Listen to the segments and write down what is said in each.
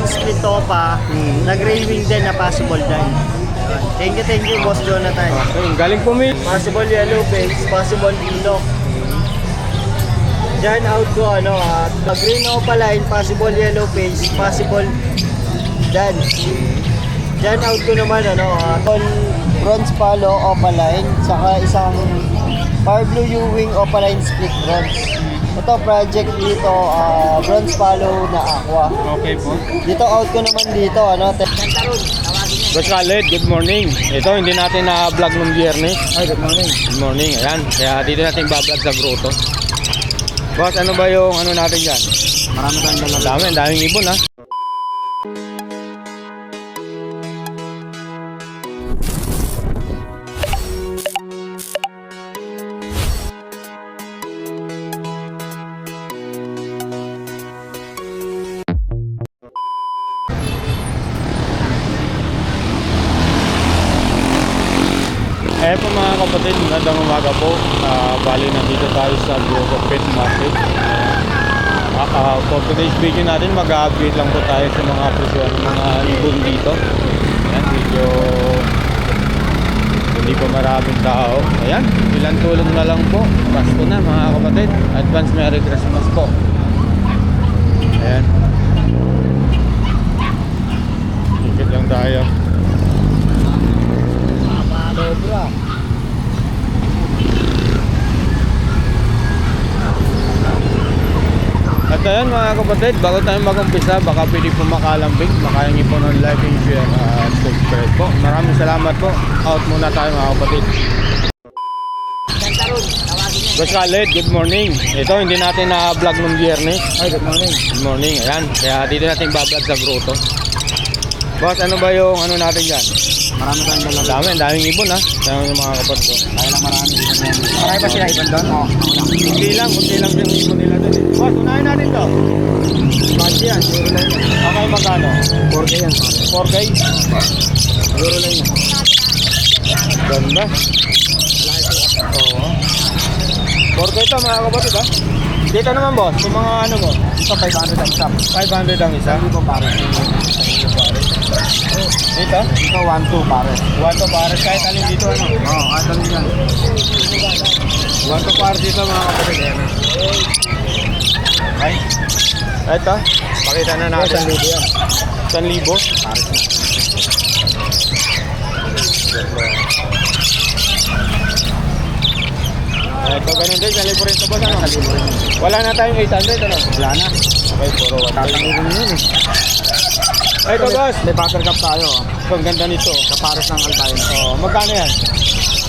one split topa, nag-raving din na possible din. Thank you, Boss Jonathan. Okay, galing po mi. Possible yellow face, possible ilok. Diyan out ko green opaline, possible yellow face, possible dan. Diyan out ko naman bronze palo opaline, saka isang power blue Ewing opaline split bronze. Ito project dito, bronze palo na aqua. Okay po. Dito out ko naman dito, Boss Khaled, good morning. Ito, hindi natin na-vlog nung biyernes. Ay, good morning. Good morning, ayan. Kaya dito natin bablog sa grotto. Boss, ano ba yung natin dyan? Marami tayong dalawa. Daming ibon ha. Eh po mga kapatid, magandang umaga po. Bali nandito tayo sa Grotto Pet Market. For today's video natin, mag-update lang po tayo sa mga presyo ng mga ibon dito. Ayan, medyo hindi pa maraming tao. Ayan, ilang tulong na lang po. Pasko na mga kapatid. Advance Merry Christmas po. Ayan. Ikit lang tayo. Sobra. At ayan mga kapatid, bago tayo mag-umpisa, baka pwede po makalambing, makahingi po ng like and share at subscribe po. Maraming salamat po. Out muna tayo mga kapatid. Boss Khaled, good morning. Ito, hindi natin na-vlog nung biyernes. Ay, good morning. Good morning, ayan. Kaya dito natin bablog sa grotto. Boss, ano ba yung natin dyan? Marami tayong dalawa. Daming ibon ha. Daming yung mga kapatid ko. Kaya lang marami. Marami ba sila ibon doon? Oo. Kunti lang yung ibon nila doon. Boss, unahin natin to. Bagyo yan, euro lang yan. Okay, magkano? 4K yan. 4K? Euro lang yan. Ganda. Oo. 4K ito mga kapatid ha. Dito naman boss, yung mga mo. Ito 500 ang isa. 500 ang isa. Hindi ko pare. Dito? Ito 1-2 pare. 1 pares kahit alin dito Oo, ito rin yan. 1 pares dito mga kapatid. Ay. Ito, pakita na natin. 1,000 yan. 1,000? Pares na. Ito, ganun din, sa libo rin ito boss, Sa libo rin. Wala na tayong 800, Wala na. Okay, puro 1. Tatangin mo yun Ito boss, May buttercup tayo. ito, ang ganda nito. Kapares ng albino. Oh, magkano yan?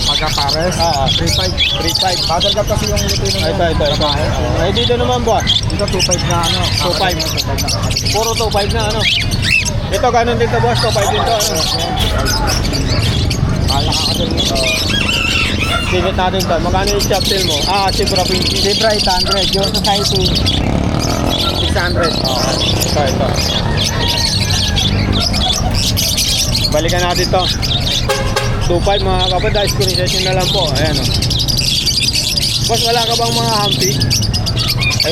Pagkapares, 3.5. 3.5. Buttercup kasi yung Lutino mo. Ito. Ay, dito naman boss. Ito 2.5 na 2.5. 2.5 na. Puro 2.5 na Ito, ganun dito boss, 2.5 dito Malaka ka din yun. Tingit natin to. Magkano yung chop tail mo? Zebra Pinky. Zebra 800. Your Society 600. Ito. Balikan natin to. 2.5 mga kapatid. Screen session na lang po. Ayan o. Boss, wala ka bang mga hampi?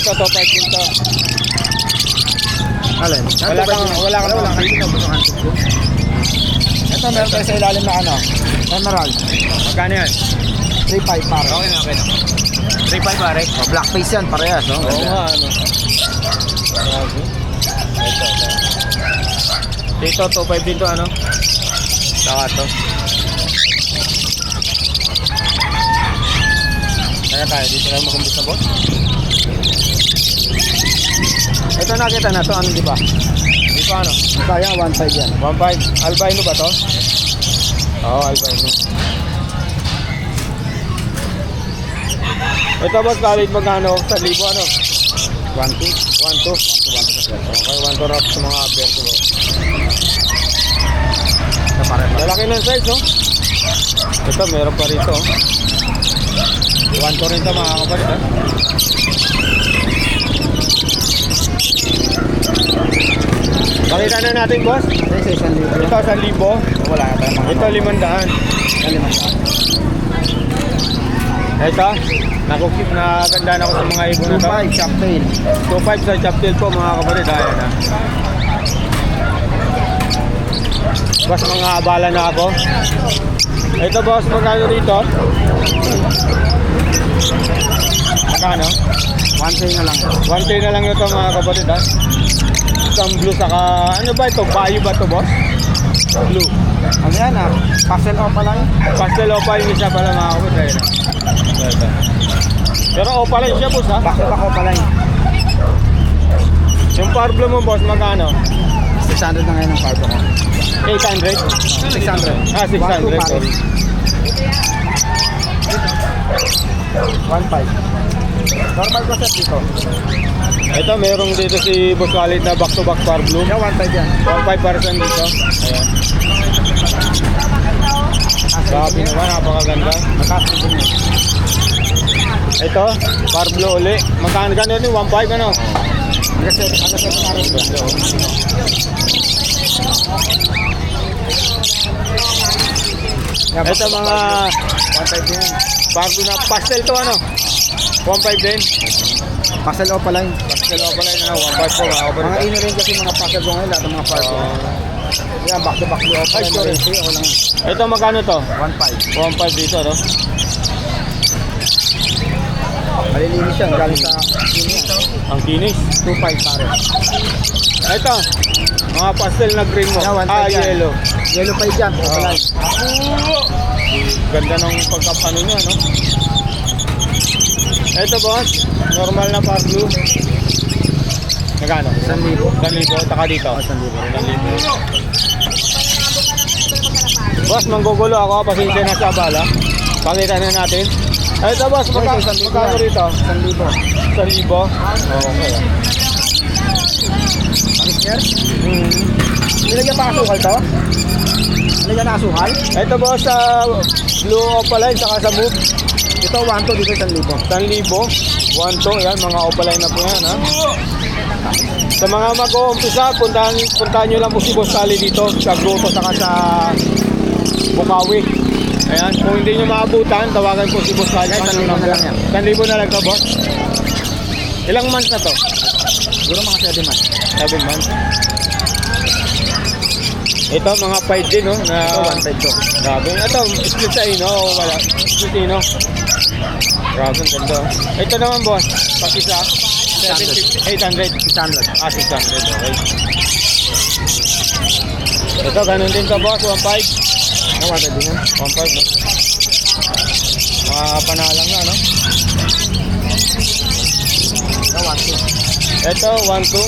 Ito, 2.5 din to. Alin? Wala ka bang hampi? Ito meron tayo sa ilalim na Emerald. Magkano yan? 3.5 pare. Okay na. 3.5 pare. Black face yan, parehas. No? Oo nga, Grabe. Ito. Dito, 2.5 dito, Saka to. Kaya tayo, dito tayo mag-umbis na boss. Ito nakita na to, di ba? Dito Kaya 1.5 yan. 1.5. Albino ba to? Oo, albino. Ito boss, Khaled, magkano? 1,000, 1.2. 1.2. Okay, 1.2 rap sa mga verso. Ito pare. Lalaki ng size, no? Ito, meron pa rito. 1.2 rin ito, mga kapatid, ha? Pakita na natin, boss. Ito 1,000. Ito, 1,000. Wala na tayo mga. Ito, 500. Ito, nakukip na ganda ako sa mga ibon na to. 2.5 chop tail. 2.5 sa chop tail po mga kapatid. Ayan na. Boss, mga abala na ako. Ito boss, magkano rito? Magkano? 1K na lang. 1K na lang ito mga kapatid ha. Isang blue saka, ano ba ito? Bayo ba ito boss? Blue. Ano yan ah? Pastel Opaline. Pastel Opal yung isa pala mga kapatid. Ito. Pero Opal siya boss ha. Back to back Opaline. Yung Parblo mo boss, magkano? 600 na ngayon ang cargo ko. 800? 600. Ah, 600, sorry. 1.5. Normal ko set dito. Ito, merong dito si Boss Khalid na back-to-back Parblo. Yan, 1.5 yan. 1.5% dito. Ayan. Grabe naman, napakaganda. Mataas na din yun. Ito, Parblo uli. Magkano gano'n yun? 1.5 ano? Hanggang 7 na rin. Ganda oh. Yan, Ito mga 1.5 din yan. Parblo na pastel to ano? 1.5 din. Pastel Opaline. Pastel o pala yun ano? 1.5 po mga Mga kapatid. ino rin kasi mga pastel ko ngayon, lahat ng mga party. Yan, back to back yung Opaline. Ay, sorry. Ako lang. Ito magkano to? 1.5. 1.5 dito no? Malilinis yan, galing sa yun yan. Ang kinis. 2.5 pare. Ito, mga pastel na green mo. Yeah, 1.5 Ah, yan. yellow. Yellow 5 yan, Opaline. Ganda ng pagkapano niya, no? Ito boss, normal na Parblo. Magkano? 1,000. 1,000, taka dito. 1,000. 1,000. Boss, manggugulo ako, pasensya na sa bala. Pakita na natin. Ito boss, magkano rito? 1,000. 1,000? Okay. Sir? Nilagyan pa kasukal to? Nilagyan na kasukal? Ito boss, sa Blue Opaline, saka sa Move. Ito 1 to, dito 1,000. 1,000. 1 yan, mga Opaline na po yan, ha? Sa mga mag-uumpisa, puntahan nyo lang po si Boss Khalid dito sa Grotto saka sa Bukawi. Ayan, kung hindi nyo maabutan, tawagan po si Boss Khalid. Ay, 1,000 na lang yan. 1,000 na lang to, boss. Ilang months na to? Siguro mga 7 months. 7 months. Ito, mga 5 din, no? Na, Ito 1.5 to. grabe. Ito, split sa ino o wala? Split ino. Grabe, ang ganda. Ito naman, boss. Pag-isa, 800. 600. Ah, 600. Okay. Ito, ganun din to, boss. 1.5. Ano 1.5 din yan? 1.5, no? Mga panalang na, no? Ito 1.2. Ito, 1.2.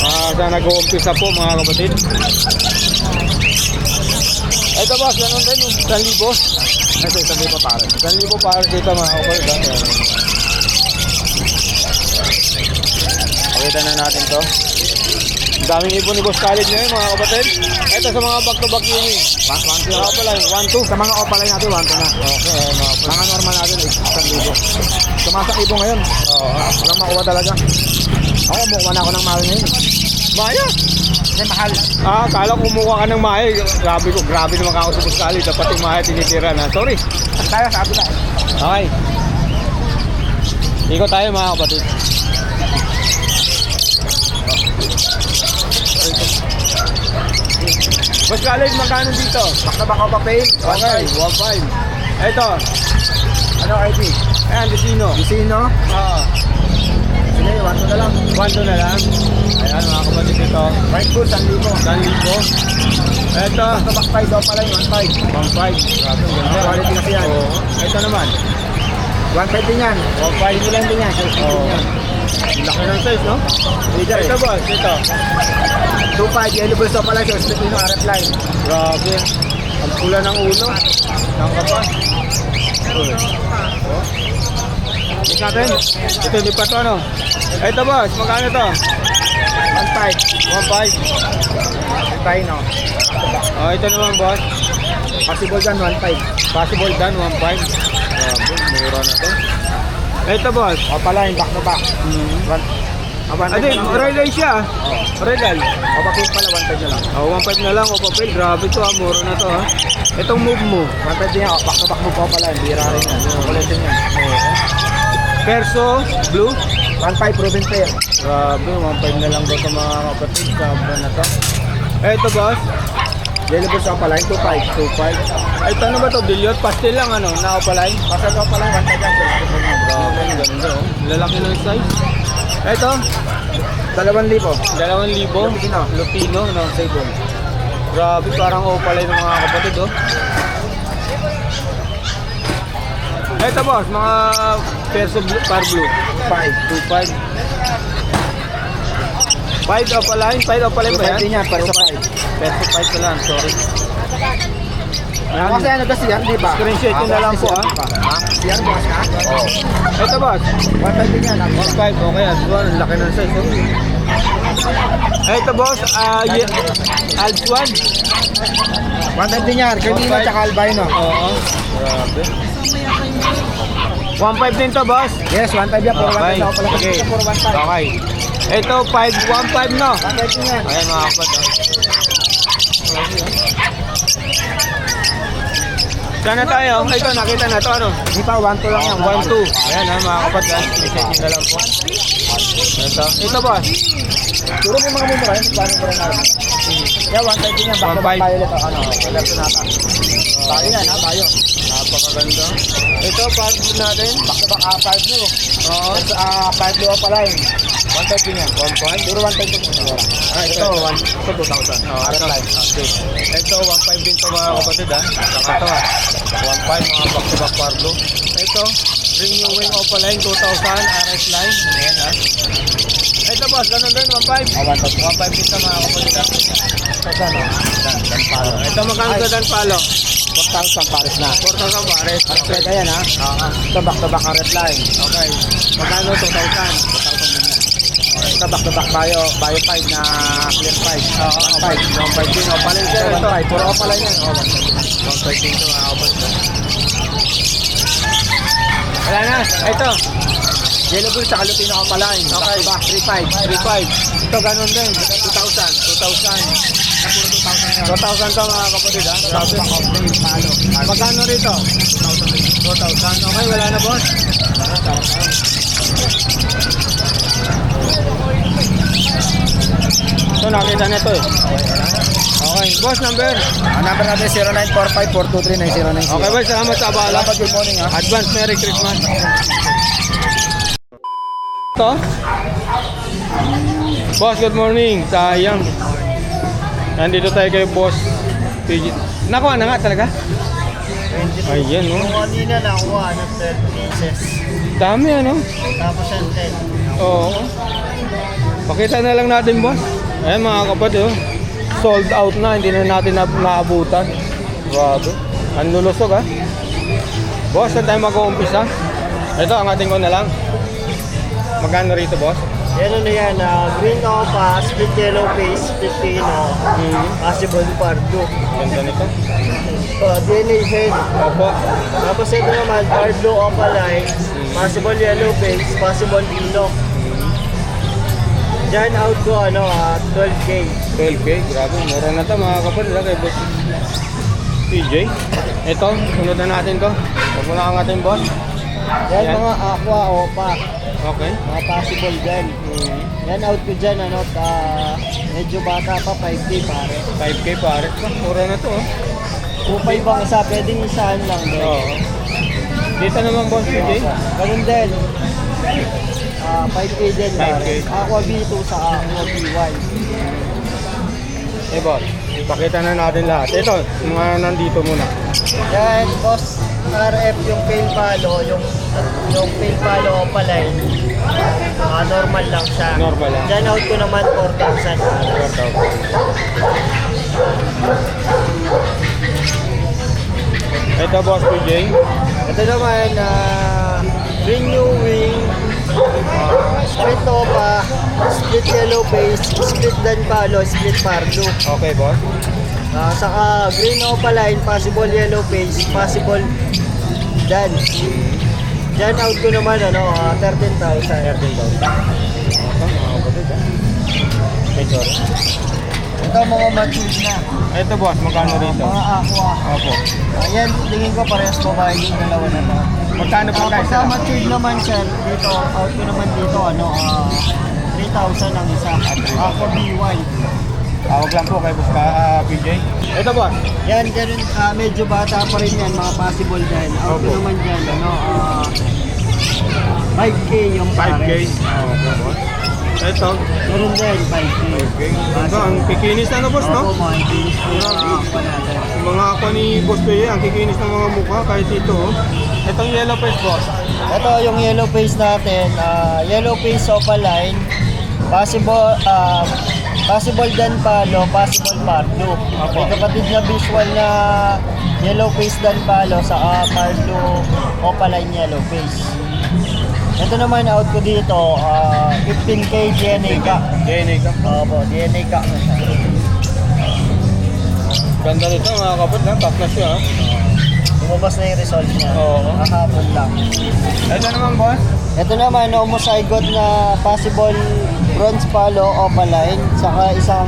Ayan. Sa nag-uumpisa po, mga kapatid. Ito, boss. Ganun din, 1,000. Ito 1,000 pa pare. 1,000 para dito, mga kapatid. Ayan. Pakita na natin to. Ang daming ibon ni Boss Khalid ngayon, mga kapatid. Ito sa mga back-to-back yun. 1.2. Mga pala, 1.2. Sa mga Opaline natin 1.2 na. Okay, ayan, mga kapatid. Mga normal natin 1,000. Tumasak ibo ngayon. Oo. Walang makuha talaga. Ako, mukuha na ako ng mahal ngayon. Maya! Hindi, mahal. Ah, kala ko kumuha ka ng mahe. Grabe naman ako sa Boss Khalid. Dapat yung mahe tinitira na. Sorry. Tayo, sabi na. Okay. Ikot tayo, mga kapatid. Boss Khalid, magkano dito? Bakta baka pa pay. Okay, 1.5. Ito. Ano ID? Ayan, Desino. Vicino. Oo. Sige, 1.2 na lang. 1.2 na lang. Ayan, mga kapatid dito. Right foot, 1,000. 1,000. Ito. Sa back side, Opaline 1.5. 1.5. Grabe, ang ganda. Quality kasi yan. Oo. Ito naman. 1.5 din yan. 1.5. Hindi lang din yan. Size din Oo. yan. Laki ng size, no? Leader Ito, eh. boss. Ito. 2.5, yellow bulls Opaline. So, split yun yung RF line. Grabe. Ang pula ng ulo. Ang kapal. Oh. Check natin. Ito, hindi pa ito, ano? Ito, boss. Magkano ito? 1.5. 1.5. Tayo, no? Oh, ito naman, boss. Possible dyan, 1.5. Possible done, 1.5. Grabe, mura na to. Ito, boss. Opaline, back to back. Adi, relay siya. Relay. Opapil pala, 1.5 na lang. Oh, 1.5 na lang, o papel. Grabe to, ah. Mura na to, ha. Itong move mo. 1.5 din yan. Back to back mo pa pala. Bira rin yan. Collection yan. Perso, blue. 1.5 proven pair. Grabe, 1.5 na lang daw sa mga kapatid. Sabra na to. Ito boss, Yellow Bulls Opaline, 2.5. 2.5. Ito ano ba to? Billiot? Pastel lang ano? Na opaline? Pasal Opaline, 1.5 yan. Grabe, ang ganda oh. Lalaki ng size. Ito, 2,000. 2,000. Lupino. Lupino, no? Sable. Grabe, parang opaline ng mga kapatid oh. Ito boss, mga perso blue, par blue. 5. 2.5. 5 opaline? 5 opaline ba 2.5 yan? din yan, para sa 5. Perso 5 pa lang, sorry. Kasi ano to siyan, di ba? Screenshot yun na lang po, ha? Siyan, bukas na? Oo. Ito boss, 1.5 din yan. 1.5, okay, at ang laki ng size oh. Ito boss, Alps 1. 1.5 din yan, Camino 1.5. tsaka Albino. Oo, grabe. 1.5 din to boss. Yes, 1.5 yan, puro 1.5 ako pala. Okay. Puro 1.5. Okay. Ito 1.5 no. 1.5 din yan. Ayan mga kapatid. Sana tayo. Ito nakita na to ano. Hindi pa, 1.2 lang yan. 1.2. Ayan ha mga kapatid. Check nyo na lang po. Ito boss. Puro may mga mumura yan, paano ko rin natin. Yeah, 1.5 din yan, back to back 1.5. violet o ano, color sonata. Tayo yan ha, tayo. Napakaganda. Ito part natin. Back to back 5 blue. Oo. 5 blue Opaline. 1.5 din yan. 1.5. Puro 1.5 din yan. Ito 2,000. Okay. Ito 1.5 din to mga kapatid ha. Saka to ha. 1.5 mga back-to-back parlo. Ito, renewing Opaline 2,000 RS line. Ayan ha. Ito boss, ganun din 1.5. 1.5 din to mga kapatid ha. Ito no? Dan palo. Ito magkano sa Dan Palo? 4,000 pares na. 4,000 pares. Pares red yan ha. Ito back to back red line. Okay. Magkano 2,000? 2,000 din yan. Ito back to back bio 5 na clear 5. 1.5 din. Opaline sir ito. 1.5. Puro Opaline yan. 1.5 din to mga kapatid. Wala na. Ito. Yellow Bulls tsaka Lupino Opaline. Okay. Back to back 3.5. 3.5. Ito ganun din. 2,000. 2,000 to mga kapatid ha. Grabe. Magkano rito? 2,000. Okay, wala na boss. Ito nakita na ito eh. Okay, boss number. Ang number natin 0945-423-9090. Okay boss, salamat sa abala. Salamat, good morning ha. Advance Merry Christmas. Ito. Boss, good morning. Sayang. Nandito tayo kay Boss PG. Nakuha na nga talaga? Ayan, no? Kung kanina nakuha ng 12 pieces. Dami, ano? Tapos ang 10. Oo. Pakita na lang natin, boss. Ayan, mga kapatid, oh. Sold out na. Hindi na natin naabutan. Grabe. Ang lulusog, ha? Boss, saan tayo mag-uumpisa? Ito, ang ating ko na lang. Magkano rito, boss? Yan ano yan, green opa, split yellow face, split pino, possible pardo. Ganda nito. DNA hen. Opo. Tapos ito naman, pardo opaline, possible yellow face, possible pino. Diyan out ko 12K. 12K. Grabe. Mura na to, mga kapatid, ha? Kay boss PJ. Ito, sunod na natin to. Huwag mo na ang ating boss. Yan Yan. mga aqua opa, Okay. mga possible dyan. Yan out ko dyan, medyo bata pa, 5K pare. 5K pare. Mura na to, oh. 2.5 ang isa, pwedeng isaan lang din. Oo. Dito naman, boss PJ. Ganun din. 5K din. 5K. Aqua B2 sa Aqua B1. Eh, boss. Ipakita na natin lahat. Ito, mga nandito muna. Yan, boss, RF yung pail palo, yung pail palo opaline. Normal lang siya. Normal lang. Diyan out ko naman 4,000. 4,000. Ito, boss PJ. Ito naman, renewing, split opa, split yellow face, split dan palo, split pardo. Okay, boss. Saka green opaline, possible yellow face, possible dan. Diyan out ko naman 13,000. 13,000. Okay, sorry. Ito mga matured na. Ito, boss. Magkano rito? Mga aqua. Opo. Ayan, tingin ko parehas babae yung dalawa na to. Magkano po guys? Pagka matured naman sir, dito, out ko naman dito, 3,000 ang isa. Ako B1. Tawag lang po kay Boss PJ. Ito boss. Yan, ganun, medyo bata pa rin yan, mga possible dyan. Out ko Opo. naman dyan, 5K yung 5K. pares. Okay boss. Ito. Meron din, 5K. Okay. Ito, ang kikinis na boss, no? Opo, mga kinis po yung mga ako natin. Yung mga ako ni Boss PJ, ang kikinis ng mga mukha kahit ito. Oh. Itong yellow face boss. Ito yung yellow face natin, yellow face opaline, possible dan palo, possible pardo. May kapatid na visual na yellow face dan palo sa pardo opaline yellow face. Ito naman out ko dito, 15K DNA ka. DNA ka. Opo, DNA ka na siya. Ganda nito mga kapat, ha? Top na siya. Ha? Lumabas na yung result niya. Oo. Kahapon lang. Ito naman boss. Ito naman, homozygote na possible bronze palo opaline, saka isang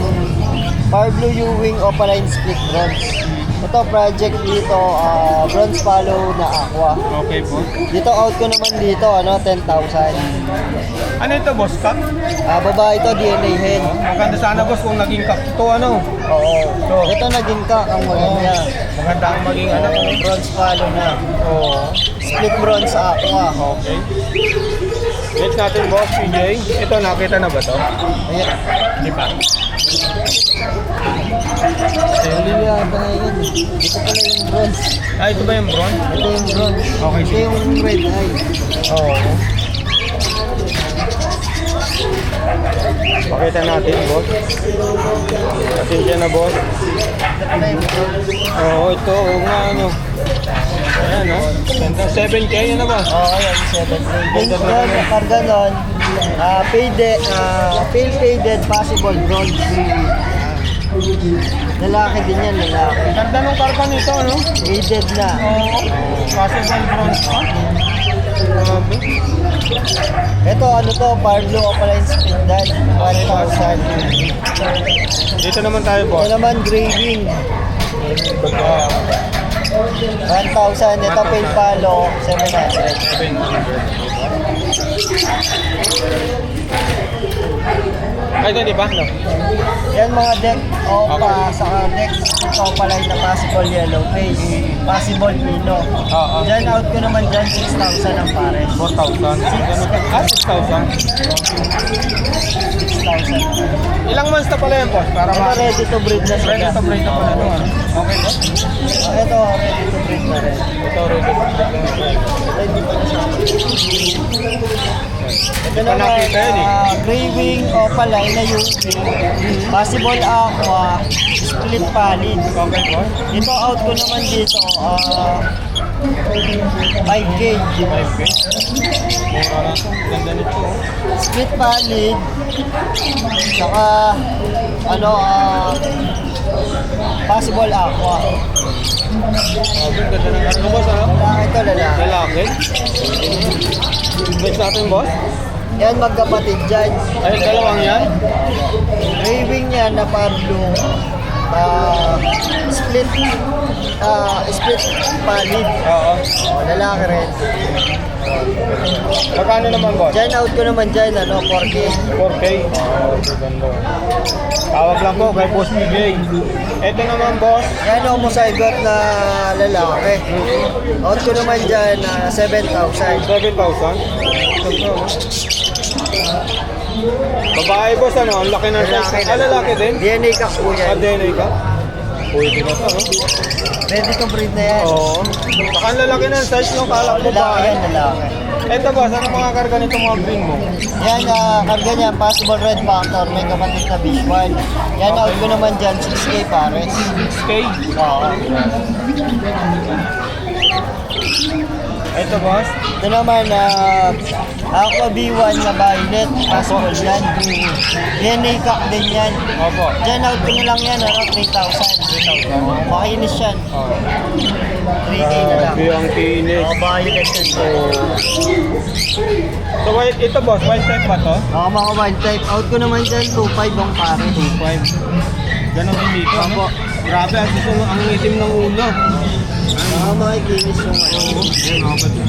far blue Ewing opaline split bronze. Ito project dito, bronze palo na aqua. Okay po. Dito out ko naman dito, 10,000. Ano ito boss? Cup? Babae ito, DNA hen. Maganda sana boss kung naging cup ito ano. Oo. Ito naging ka, ang maganda. Maganda ang maging ano. Bronze palo na. Oo. Split bronze aqua. Okay. Next natin boss, PJ. Ito nakita na ba to? Ayan. Di pa. Liliyaga na yun. Ito pala yung bronze. Ah, ito ba yung bronze? Ito yung bronze. Okay, Ito sige. yung red eye. Oo. Pakita natin boss. Pasensya na boss. Ito pala yung bronze. Oo, ito. Oo nga ano. Ayan ha. Ganda. 7K yun na boss. Oo, yan, 7. Ganda doon, karga nun, faded, possible bronze. Lalaki din yan, lalaki. Ganda nung karpa nito ano? Faded na. Oo. Possible bronze pa. Grabe. Ito, Pablo Opaline Split Dan, 1,000. Dito naman tayo boss. Ito naman, graving, 1,000. Ito, pale palo, 700. Ay, ito di ba? No. Yan mga deck opa, saka deck opaline na possible yellow face, possible pino. Oo. Diyan out ko naman dyan, 6,000 ang pares. 4,000. Ah, 6,000. 6,000. Ilang months na pala yan boss? Para Ito ready to breed na Ready sila. to breed na pala doon. Okay boss? Ito ready to breed na rin. Ito ready to breed na. Ready pa na siya. Ito Pa naman, nakita yun eh. graving opaline na yung possible aqua, split pallid. Okay boss? Ito out ko naman dito, 5K. 5K. Mura na ito. Ganda nito. Oh. Split pallid, saka possible aqua. Ganda ng ano boss ano? Lalaki ito, lalaki. Lalaki. Next natin boss. Yan magkapatid dyan. Ay, dalawang yan. Raving yan na Pablo. Split pallid. Oo. Lalaki rin. Magkano naman boss? Dyan out ko naman dyan, 4K. 4K. Oh, ganda. Tawag lang po kay Boss PJ. Ito naman boss. Yan homozygote na lalaki. Out ko naman dyan, 7,000. 7,000. Babae boss ano? Ang laki ng size. Ah, lalaki din? DNA ka po Ah, yan. DNA ka? Pwede na to, no? Ready to breed na yan. Oo. Baka ang lalaki ng size ng kalak mo Lalaki ba? yan, lalaki. Ito boss, ano mga karga nito mga green mo? Yan, karga niyan, possible red factor, may kapatid na visual. Yan, out ko naman dyan, 6K pares. 6K. Oo. Ito boss. Ito naman, Aqua B1 na violet, possible yan. DNA cock din yan. Opo. Dyan, out ko na lang yan, 3,000. Makinis yan. Oh. 3K na lang. Grabe ang kinis. Violet yan. So white, ito boss, white type ba to? Mga wild type, out ko naman dyan, 2,500 ang pare. 2.5. Ganon din dito, ano? Opo. Grabe, ang itim ng ulo. Baka makikinis yung ano. Ayun mga kapatid.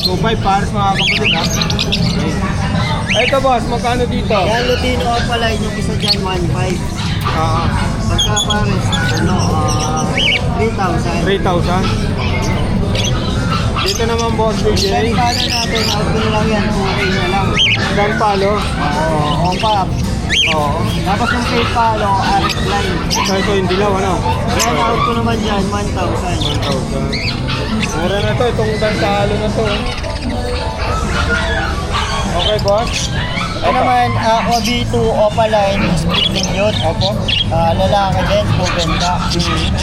2.5 pares mga kapatid ha. Okay. Ito boss, magkano dito? Yan, Lutino Opaline, yung isa dyan, 1.5. Ah, Pagka pares, ano, 3,000. 3,000. Dito naman boss, Yan, BJ. paano natin, out ko na lang yan, 2K na lang. Gun palo. Oo, opa. Oo. Tapos yung pay palo, RF line. Ito yung dilaw ano? Yan, out ko naman dyan, 1,000. 1,000. Mura na to, itong gun palo na to. Okay boss. Ito naman, Aqua B2 Opaline, split dilute. Opo. Lalaki din, benta.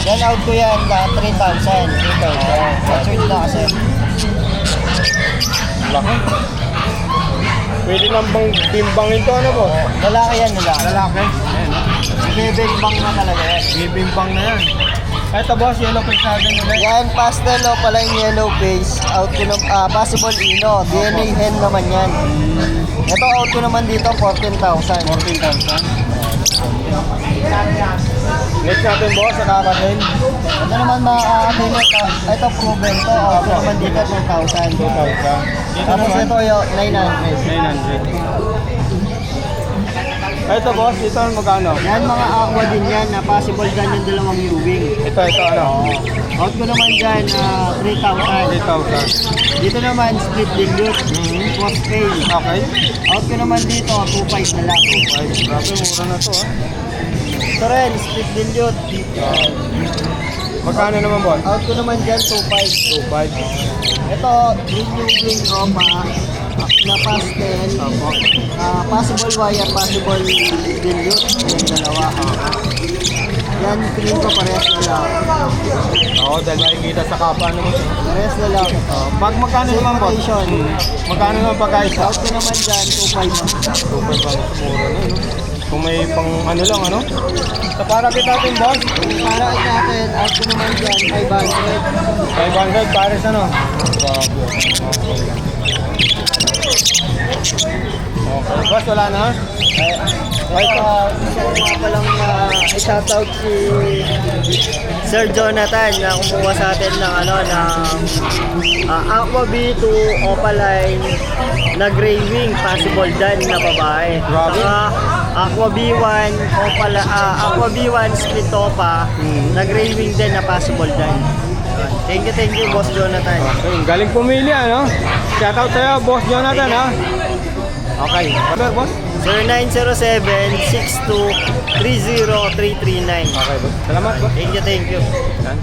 Yan, out ko yan, 3,000. 3,000. Matured na kasi. Laki. Pwede nang bang timbangin to ano po? Lalaki yan, lalaki. Lalaki. Ayan. Bibing na talaga yan. Bibimbang na yan. Ito boss, yellow face natin ulit. Yan, pastel Opaline yellow face. Out ko na, possible ino. DNA hen naman yan. Ito out ko naman dito, 14,000. 14,000. Next natin boss, sa kakatin. Ito naman makakabili ito. Ito proven to. Out ko naman dito, 2,000. 2,000. Dito Tapos naman, ito yung 900. 900. Ito boss, ito ang magkano? Yan mga aqua din yan na possible dyan yung dalawang U-wing. Ito ano? Out ko naman dyan 3,000. 3,000. Dito naman split dilute. Post pay. Okay. Out ko naman dito 2,500 na lang. 2,500. Grabe, mura na to ha. Ito rin, split dilute. Magkano naman boss? Out ko naman dyan 2,500. 2,500. Ito, green U-wing Roma na pastel. Possible wire, possible dilute. Yung dalawa. Yan, tingin ko parehas na lang. Oo, dahil makikita sa kapa naman. Parehas na lang. Magkano naman boss? Separation. Magkano naman pagkaisa? Out ko naman dyan 2,500. 2,500. Mura na no? Kung may pang ano lang ano? Sa parakit natin boss? Para natin, out ko naman dyan 500. 500 pares ano? Grabe. Okay. Boss, wala na? Gusto ko nga palang i-shoutout si Sir Jonathan na kumuha sa atin ng Aqua B2 Opaline na gray wing, possible dyan na babae. Grabe. Saka Aqua B1 Aqua B1 split topa na gray wing din na possible dyan. Thank you Boss Jonathan. Okay, galing pumili ano? Shoutout sa'yo, Boss Jonathan ha? Okay. Number boss? 0907-6230-339. Okay boss. Salamat boss. Thank you. Yan.